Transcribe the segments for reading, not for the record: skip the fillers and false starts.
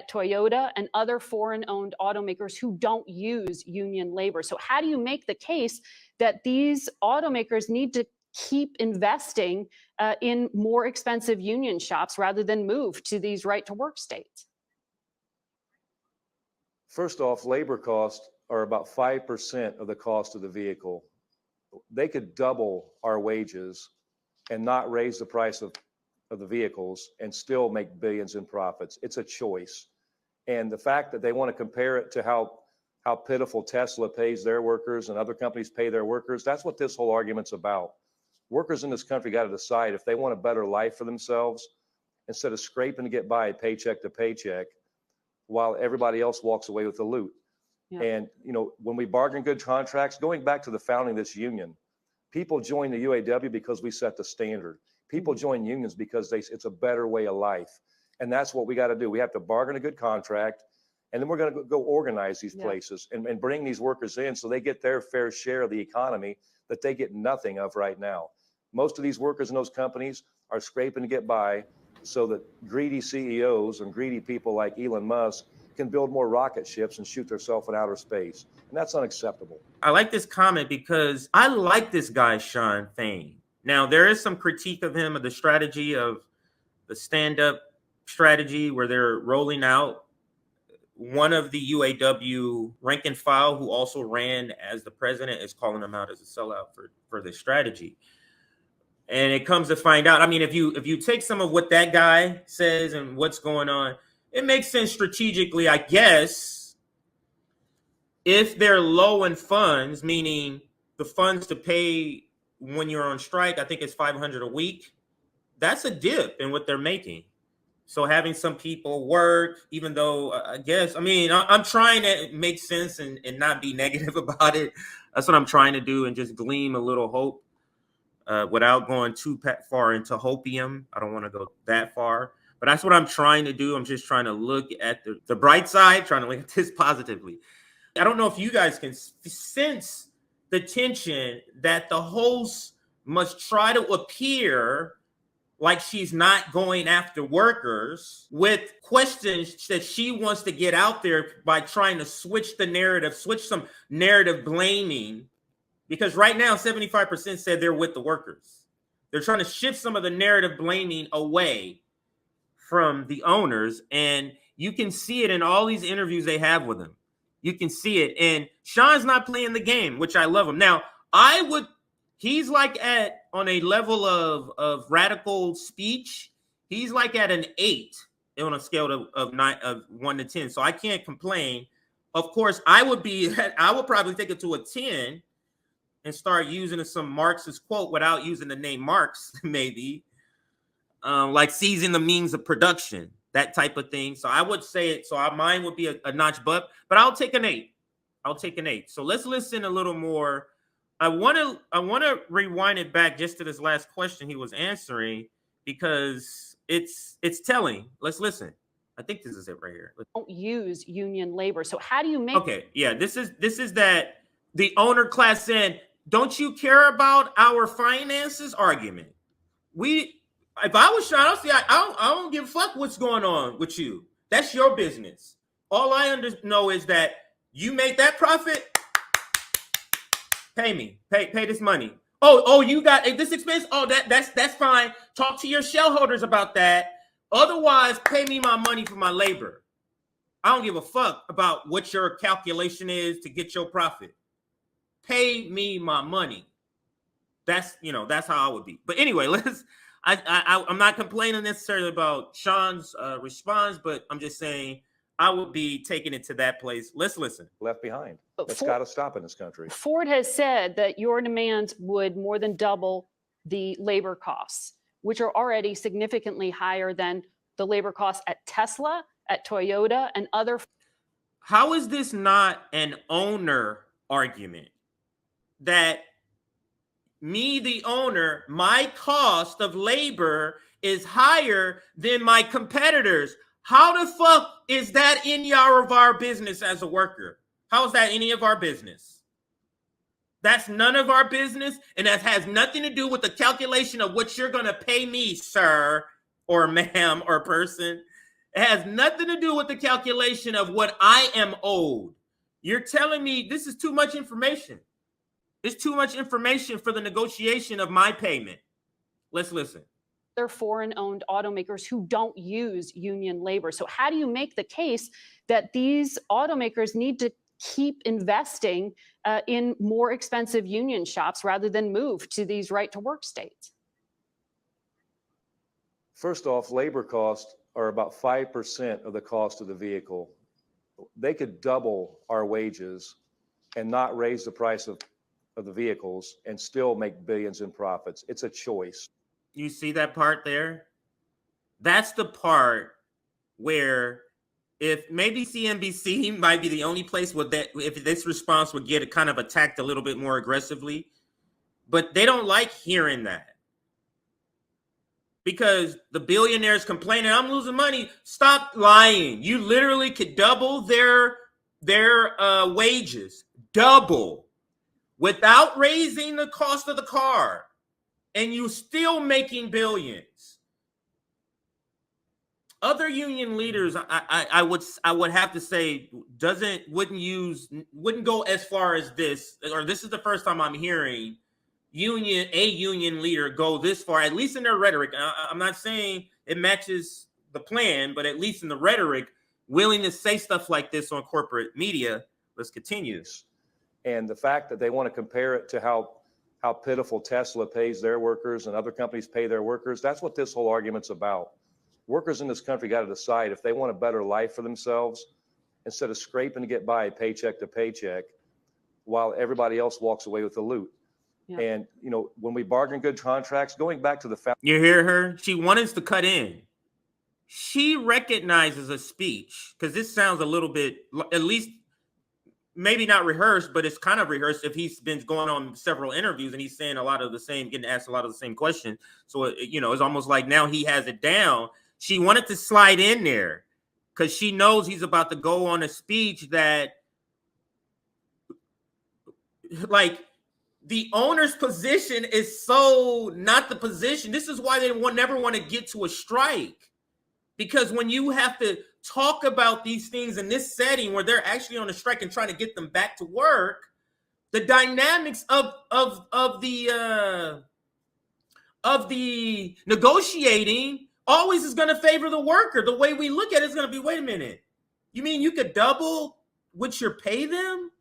at Toyota and other foreign-owned automakers who don't use union labor. So how do you make the case that these automakers need to keep investing in more expensive union shops rather than move to these right-to-work states? First off, labor costs are about 5% of the cost of the vehicle. They could double our wages and not raise the price of the vehicles and still make billions in profits. It's a choice. And the fact that they want to compare it to how pitiful Tesla pays their workers and other companies pay their workers, that's what this whole argument's about. Workers in this country got to decide if they want a better life for themselves instead of scraping to get by paycheck to paycheck while everybody else walks away with the loot. Yeah. And, you know, when we bargain good contracts, going back to the founding of this union, people join the UAW because we set the standard. People join unions because it's a better way of life. And that's what we got to do. We have to bargain a good contract, and then we're going to go organize these places and bring these workers in so they get their fair share of the economy that they get nothing of right now. Most of these workers in those companies are scraping to get by so that greedy CEOs and greedy people like Elon Musk can build more rocket ships and shoot themselves in outer space. And that's unacceptable. I like this comment because I like this guy, Shawn Fain. Now, there is some critique of him, of the strategy of the stand-up strategy where they're rolling out. One of the UAW rank and file who also ran as the president is calling him out as a sellout for this strategy. And it comes to find out, I mean, if you take some of what that guy says and what's going on, it makes sense strategically, I guess, if they're low in funds, meaning the funds to pay when you're on strike, I think it's $500 a week. That's a dip in what they're making. So having some people work, even though I guess, I mean, I'm trying to make sense and not be negative about it. That's what I'm trying to do and just glean a little hope without going too far into hopium. I don't want to go that far, but that's what I'm trying to do. I'm just trying to look at the bright side, trying to look at this positively. I don't know if you guys can sense the tension that the host must try to appear like she's not going after workers with questions that she wants to get out there by trying to switch the narrative, switch some narrative blaming, because right now 75% said they're with the workers. They're trying to shift some of the narrative blaming away from the owners, and you can see it in all these interviews they have with him. You can see it, and Shawn's not playing the game, which I love him. Now, he's like on a level of radical speech, he's like at an 8 on a scale of 1 to 10. So I can't complain. Of course, I would probably take it to a 10 and start using some Marxist quote without using the name Marx, maybe. Like seizing the means of production, that type of thing. So I would say it. So mine would be a notch but I'll take an 8. I'll take an 8. So let's listen a little more. I want to rewind it back just to this last question he was answering because it's telling. Let's listen. I think this is it right here. Don't use union labor. So how do you make? Okay, yeah, this is that the owner class saying, "Don't you care about our finances?" argument. If I was Shawn, I don't give a fuck what's going on with you. That's your business. All I know is that you make that profit. Pay me. Pay this money. Oh, you got this expense? Oh, that's fine. Talk to your shareholders about that. Otherwise, pay me my money for my labor. I don't give a fuck about what your calculation is to get your profit. Pay me my money. That's how I would be. But anyway, I'm not complaining necessarily about Shawn's response, but I'm just saying I would be taking it to that place. Let's listen. Left behind. That's got to stop in this country. Ford has said that your demands would more than double the labor costs, which are already significantly higher than the labor costs at Tesla, at Toyota, and other. How is this not an owner argument? That me, the owner, my cost of labor is higher than my competitors. How the fuck is that any of our business as a worker? How is that any of our business? That's none of our business, and that has nothing to do with the calculation of what you're going to pay me, sir, or ma'am, or person. It has nothing to do with the calculation of what I am owed. You're telling me this is too much information. It's too much information for the negotiation of my payment. Let's listen. They're foreign-owned automakers who don't use union labor. So how do you make the case that these automakers need to keep investing in more expensive union shops rather than move to these right-to-work states? First off, labor costs are about 5% of the cost of the vehicle. They could double our wages and not raise the price of the vehicles and still make billions in profits. It's a choice. You see that part there? That's the part where if maybe CNBC might be the only place where that if this response would get kind of attacked a little bit more aggressively, but they don't like hearing that. Because the billionaires complaining, I'm losing money. Stop lying. You literally could double their wages, double, without raising the cost of the car, and you still making billions. Other union leaders, I would have to say, wouldn't go as far as this, or this is the first time I'm hearing a union leader go this far, at least in their rhetoric. I'm not saying it matches the plan, but at least in the rhetoric, willing to say stuff like this on corporate media. Let's continue. And the fact that they want to compare it to how pitiful Tesla pays their workers and other companies pay their workers, that's what this whole argument's about. Workers in this country got to decide if they want a better life for themselves instead of scraping to get by paycheck to paycheck while everybody else walks away with the loot. Yeah. And, you know, when we bargain good contracts, going back to the you hear her? She wants to cut in. She recognizes a speech, because this sounds a little bit, at least maybe not rehearsed, but it's kind of rehearsed if he's been going on several interviews and he's saying a lot of the same, getting asked a lot of the same questions. So, you know, it's almost like now he has it down. She wanted to slide in there because she knows he's about to go on a speech that, like, the owner's position is so not the position. This is why they never want to get to a strike. Because when you have to talk about these things in this setting where they're actually on a strike and trying to get them back to work, the dynamics of the negotiating always is going to favor the worker. The way we look at it is going to be, wait a minute, you mean you could double what you pay them?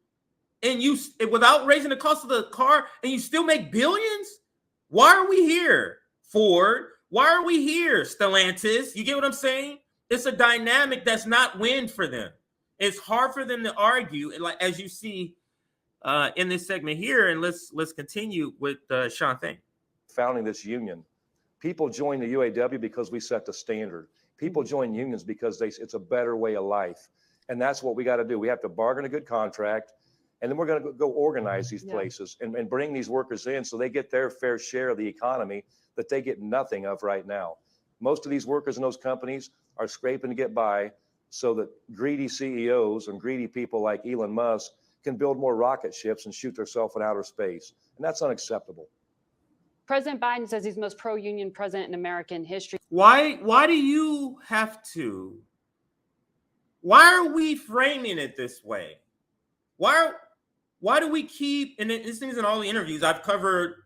And you, without raising the cost of the car, and you still make billions? Why are we here, Ford? Why are we here, Stellantis? You get what I'm saying? It's a dynamic that's not win for them. It's hard for them to argue, like as you see in this segment here. And let's continue with Shawn Fain. Founding this union, people join the UAW because we set the standard. People join unions because it's a better way of life, and that's what we got to do. We have to bargain a good contract. And then we're going to go organize these places and bring these workers in so they get their fair share of the economy that they get nothing of right now. Most of these workers in those companies are scraping to get by so that greedy CEOs and greedy people like Elon Musk can build more rocket ships and shoot themselves in outer space. And that's unacceptable. President Biden says he's the most pro-union president in American history. Why do you have to? Why are we framing it this way? Why do we keep, and this thing's in all the interviews, I've covered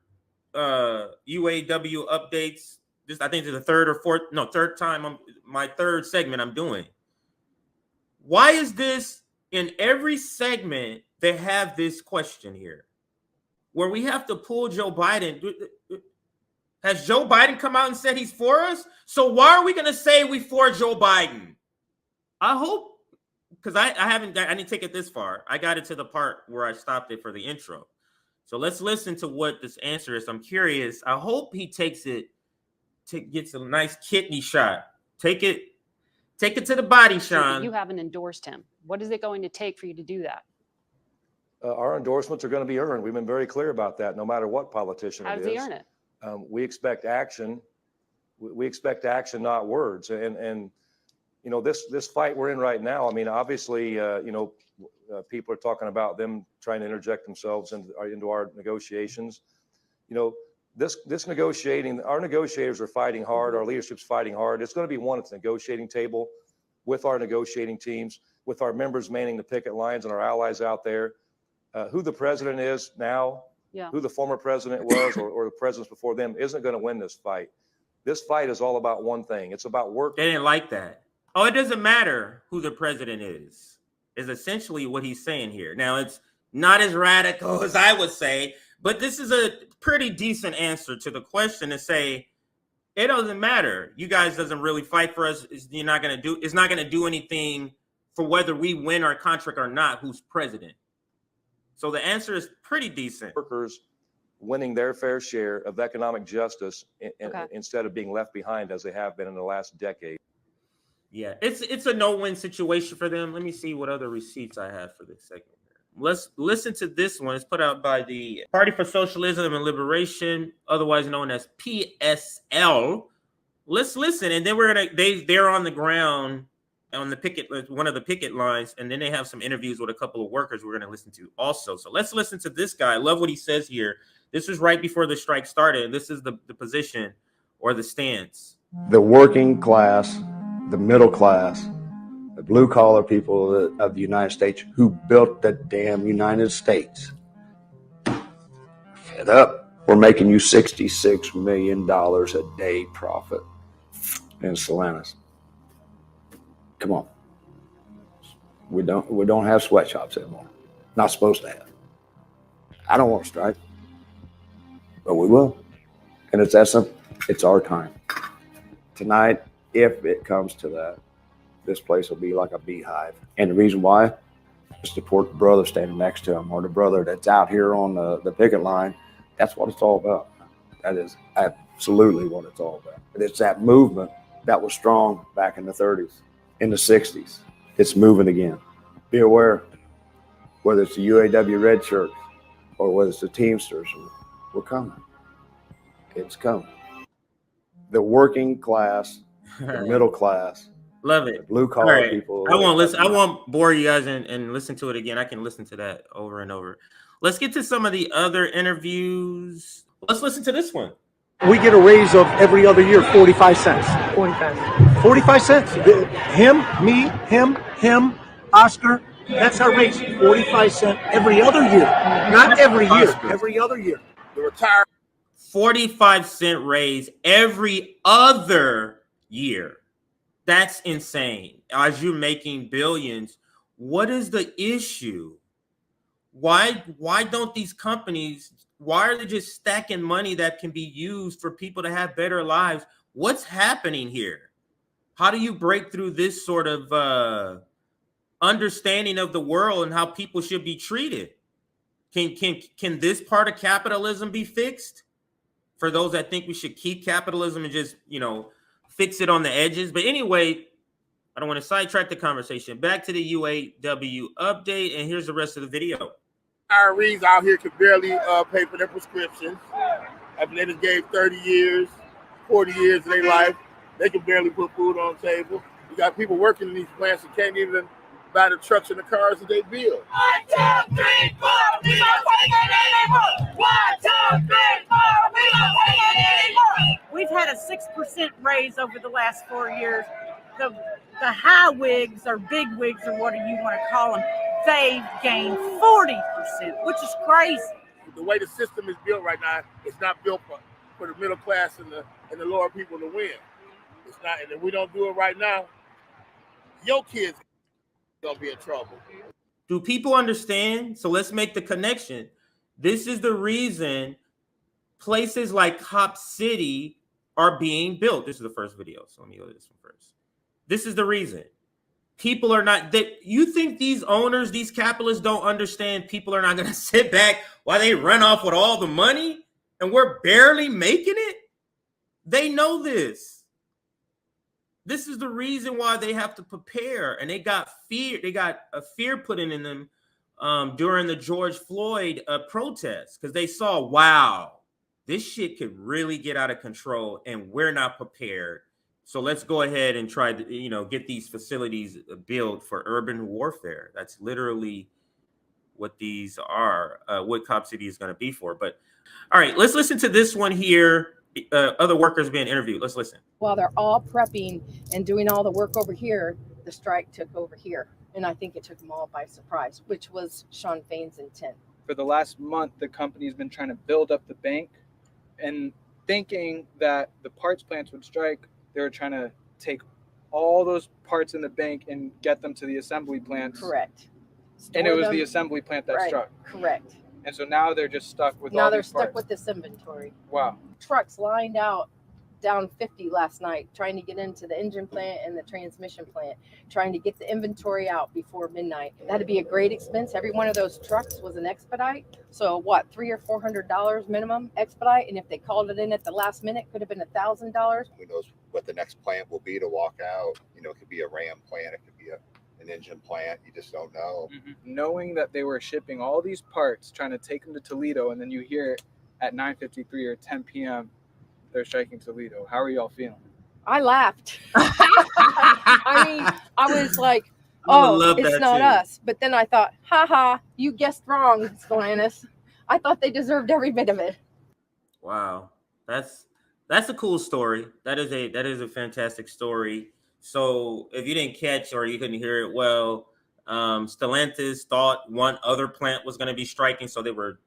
UAW updates. I think it's the third time, my third segment I'm doing. Why is this in every segment they have this question here where we have to pull Joe Biden? Has Joe Biden come out and said he's for us? So why are we going to say we for Joe Biden? I hope, because I didn't take it this far. I got it to the part where I stopped it for the intro. So let's listen to what this answer is. I'm curious. I hope he takes it, gets a nice kidney shot. Take it to the body, Shawn. You haven't endorsed him. What is it going to take for you to do that? Our endorsements are going to be earned. We've been very clear about that, no matter what politician it is. How does he earn it? We expect action. We expect action, not words. And you know, this fight we're in right now, I mean, obviously, people are talking about them trying to interject themselves into our negotiations. You know, this negotiating, our negotiators are fighting hard. Our leadership's fighting hard. It's going to be won at the negotiating table. with our negotiating teams, with our members manning the picket lines and our allies out there. Who the president is now, who the former president was, or the presidents before them, isn't going to win this fight. This fight is all about one thing. It's about work. They didn't like that. Oh, it doesn't matter who the president is essentially what he's saying here. Now, it's not as radical as I would say, but this is a pretty decent answer to the question to say, it doesn't matter. You guys doesn't really fight for us. It's not going to do anything for whether we win our contract or not, who's president. So the answer is pretty decent. Workers winning their fair share of economic justice instead of being left behind as they have been in the last decade. Yeah, it's a no-win situation for them. Let me see what other receipts I have for this segment. Let's listen to this one. It's put out by the Party for Socialism and Liberation, otherwise known as PSL. Let's listen, and then they're on the ground on the one of the picket lines, and then they have some interviews with a couple of workers we're going to listen to also. So let's listen to this guy. I love what he says here. This was right before the strike started, and this is the position or the stance. The working class, the middle class, the blue-collar people of the United States who built the damn United States. Fed up. We're making you $66 million a day profit in Stellantis. Come on. We don't have sweatshops anymore. Not supposed to have. I don't want to strike, but we will. And it's that simple. It's our time. Tonight, if it comes to that, this place will be like a beehive. And the reason why is to support the brother standing next to him or the brother that's out here on the picket line. That's what it's all about. That is absolutely what it's all about. But it's that movement that was strong back in the 30s, in the 60s. It's moving again. Be aware, whether it's the UAW red shirts or whether it's the Teamsters, we're coming. It's coming. The working class, the middle class, love it. Blue collar right. people. I won't listen. I won't bore you guys and listen to it again. I can listen to that over and over. Let's get to some of the other interviews. Let's listen to this one. We get a raise of every other year, 45 cents. 45 cents. Him, me, him, Oscar. That's our raise. 45 cents every other year. Not every year. Every other year. The retired 45-cent raise every other year. That's insane. As you're making billions, what is the issue? Why don't these companies, why are they just stacking money that can be used for people to have better lives? What's happening here? How do you break through this sort of understanding of the world and how people should be treated? Can this part of capitalism be fixed? For those that think we should keep capitalism and just, fix it on the edges. But anyway, I don't want to sidetrack the conversation. Back to the UAW update, and here's the rest of the video. retirees out here can barely pay for their prescriptions. After they just gave 30 years, 40 years of their life, they can barely put food on the table. You got people working in these plants that can't even buy the trucks and the cars that they build. 1, 2, 3, 4, we don't take it anymore. 1, 2, 3, 4, we don't take it anymore. We've had a 6% raise over the last 4 years. The high wigs or big wigs or whatever you want to call them, they've gained 40%, which is crazy. The way the system is built right now, it's not built for the middle class and the lower people to win. It's not, and if we don't do it right now, your kids are gonna be in trouble. Do people understand? So let's make the connection. This is the reason places like Cop City are being built. This is the first video, so let me go to this one first. This is the reason. People are not, that you think these owners, these capitalists don't understand people are not going to sit back while they run off with all the money and we're barely making it? They know this. This is the reason why they have to prepare, and they got fear. They got a fear put in them during the George Floyd protests, because they saw, wow, this shit could really get out of control and we're not prepared. So let's go ahead and try to, get these facilities built for urban warfare. That's literally what these are, what Cop City is going to be for. But all right, let's listen to this one here. Other workers being interviewed. Let's listen. While they're all prepping and doing all the work over here, the strike took over here. And I think it took them all by surprise, which was Shawn Fain's intent. For the last month, the company's been trying to build up the bank and thinking that the parts plants would strike. They were trying to take all those parts in the bank and get them to the assembly plants. Correct. And it Store was them. the assembly plant that Right. struck. Correct. And so now they're just stuck with Now all they're these stuck parts. with this inventory. Wow. Trucks lined out down 50 last night trying to get into the engine plant and the transmission plant, trying to get the inventory out before midnight. That'd be a great expense. Every one of those trucks was an expedite. So what, $300 or $400 minimum expedite? And if they called it in at the last minute, could have been $1,000. Who knows what the next plant will be to walk out? You know, it could be a Ram plant, it could be an engine plant. You just don't know. Mm-hmm. Knowing that they were shipping all these parts, trying to take them to Toledo, and then you hear at 9:53 or 10 p.m. they're striking Toledo. How are y'all feeling? I laughed. I mean, I was like, oh, it's not us. But then I thought, haha, you guessed wrong, Stellantis. I thought they deserved every bit of it. Wow. That's a cool story. That is a fantastic story. So if you didn't catch or you couldn't hear it well, Stellantis thought one other plant was going to be striking. So they were,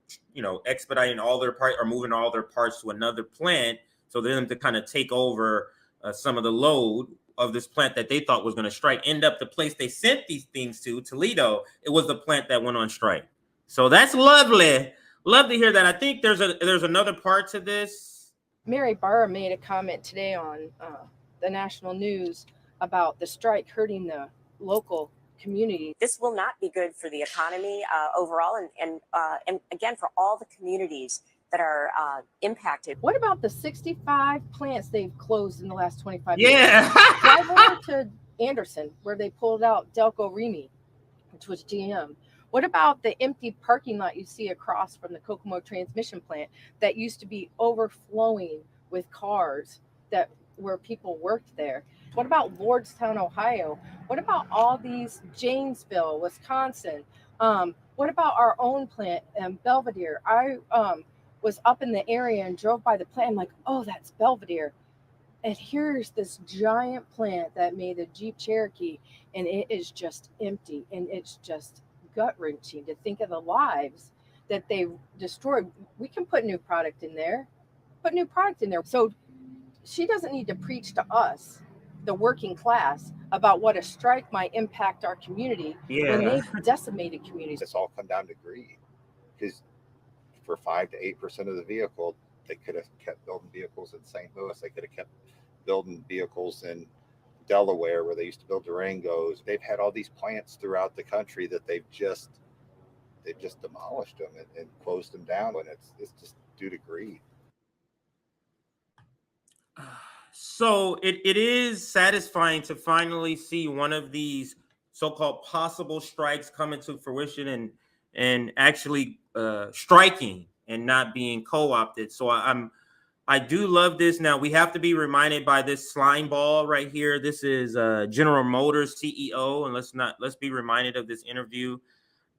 expediting all their parts or moving all their parts to another plant. So them to kind of take over some of the load of this plant that they thought was going to strike. End up the place they sent these things to, Toledo, it was the plant that went on strike. So that's lovely. Love to hear that. I think there's another part to this. Mary Barra made a comment today on the national news about the strike hurting the local community. This will not be good for the economy overall, and again for all the communities that are impacted. What about the 65 plants they've closed in the last 25 years? Yeah. Drive over to Anderson, where they pulled out Delco Remy, which was GM. What about the empty parking lot you see across from the Kokomo transmission plant that used to be overflowing with cars where people worked there? What about Lordstown, Ohio? What about all these Janesville, Wisconsin? What about our own plant, Belvedere? I was up in the area and drove by the plant. I'm like, oh, that's Belvedere. And here's this giant plant that made the Jeep Cherokee, and it is just empty. And it's just gut-wrenching to think of the lives that they destroyed. We can put new product in there. So she doesn't need to preach to us, the working class, about what a strike might impact our community when they've decimated communities. It's all come down to greed. Because for 5 to 8% of the vehicle, they could have kept building vehicles in St. Louis. They could have kept building vehicles in Delaware, where they used to build Durangos. They've had all these plants throughout the country that they've just demolished them and closed them down, and it's just due to greed. So it is satisfying to finally see one of these so-called possible strikes come into fruition and actually striking and not being co-opted. So I do love this. Now we have to be reminded by this slime ball right here. This is General Motors CEO, and let's be reminded of this interview.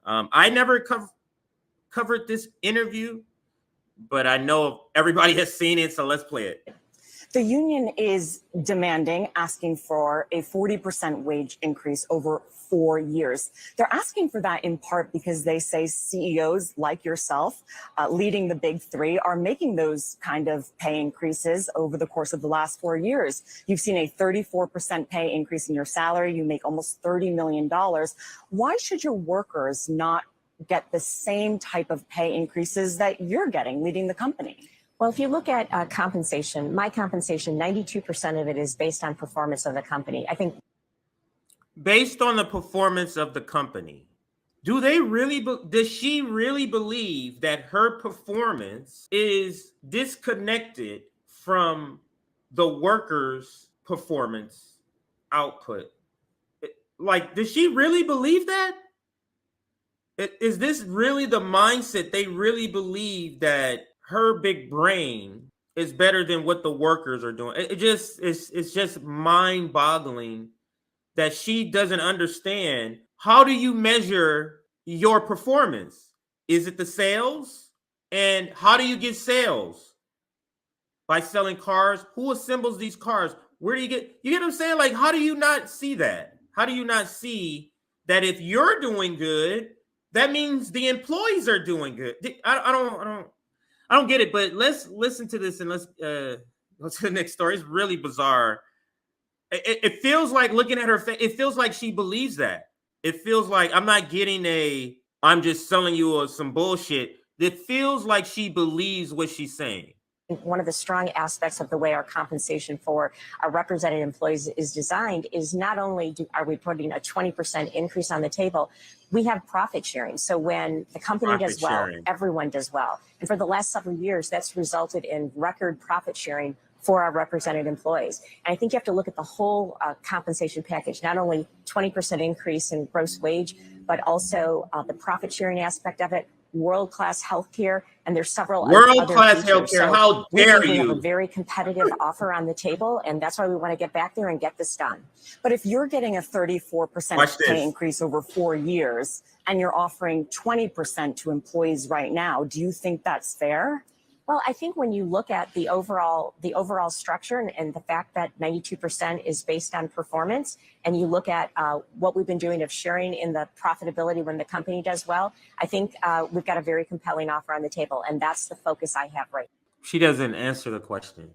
I never covered this interview, but I know everybody has seen it, so let's play it. The union is asking for a 40% wage increase over 4 years. They're asking for that in part because they say CEOs like yourself, leading the big three, are making those kind of pay increases over the course of the last 4 years. You've seen a 34% pay increase in your salary. You make almost $30 million. Why should your workers not get the same type of pay increases that you're getting leading the company? Well, if you look at compensation, my compensation, 92% of it is based on performance of the company. I think based on the performance of the company, does she really believe that her performance is disconnected from the workers' performance output? Like, does she really believe that? Is this really the mindset? They really believe that her big brain is better than what the workers are doing. It's just mind-boggling that she doesn't understand. How do you measure your performance? Is it the sales? And how do you get sales? By selling cars? Who assembles these cars? Where do you get what I'm saying? Like, how do you not see that? How do you not see that if you're doing good, that means the employees are doing good? I don't get it. But let's listen to this and let's go to the next story. It's really bizarre. It feels like, looking at her face, it feels like she believes that. It feels like, I'm not getting I'm just selling you some bullshit. It feels like she believes what she's saying. One of the strong aspects of the way our compensation for our represented employees is designed is not only are we putting a 20% increase on the table, we have profit sharing. So when the company does well, everyone does well. And for the last several years, that's resulted in record profit sharing for our represented employees. And I think you have to look at the whole compensation package, not only 20% increase in gross wage, but also the profit sharing aspect of it, world-class healthcare, and there's several world-class healthcare. So how dare we you? have a very competitive offer on the table, and that's why we want to get back there and get this done. But if you're getting a 34% pay increase over 4 years and you're offering 20% to employees right now, do you think that's fair? Well, I think when you look at the overall structure and the fact that 92% is based on performance, and you look at what we've been doing of sharing in the profitability when the company does well, I think we've got a very compelling offer on the table, and that's the focus I have right now. She doesn't answer the question.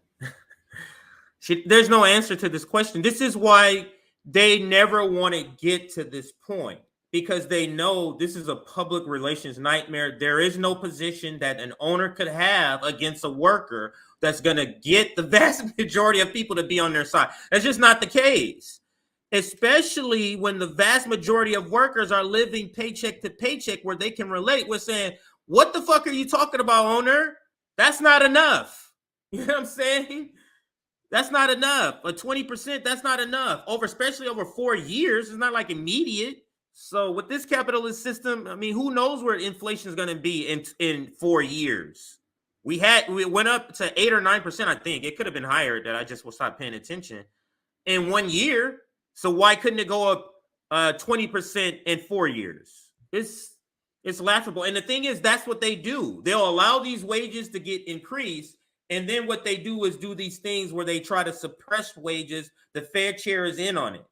There's no answer to this question. This is why they never want to get to this point, because they know this is a public relations nightmare. There is no position that an owner could have against a worker that's going to get the vast majority of people to be on their side. That's just not the case, especially when the vast majority of workers are living paycheck to paycheck, where they can relate with saying, what the fuck are you talking about, owner? That's not enough. You know what I'm saying? That's not enough. A 20%, that's not enough. Especially over 4 years. It's not like immediate. So with this capitalist system, I mean, who knows where inflation is going to be in 4 years? We went up to 8 or 9%, I think. It could have been higher, that I just will stop paying attention, in 1 year. So why couldn't it go up 20% in 4 years? It's laughable. And the thing is, that's what they do. They'll allow these wages to get increased. And then what they do is do these things where they try to suppress wages. The fair share is in on it.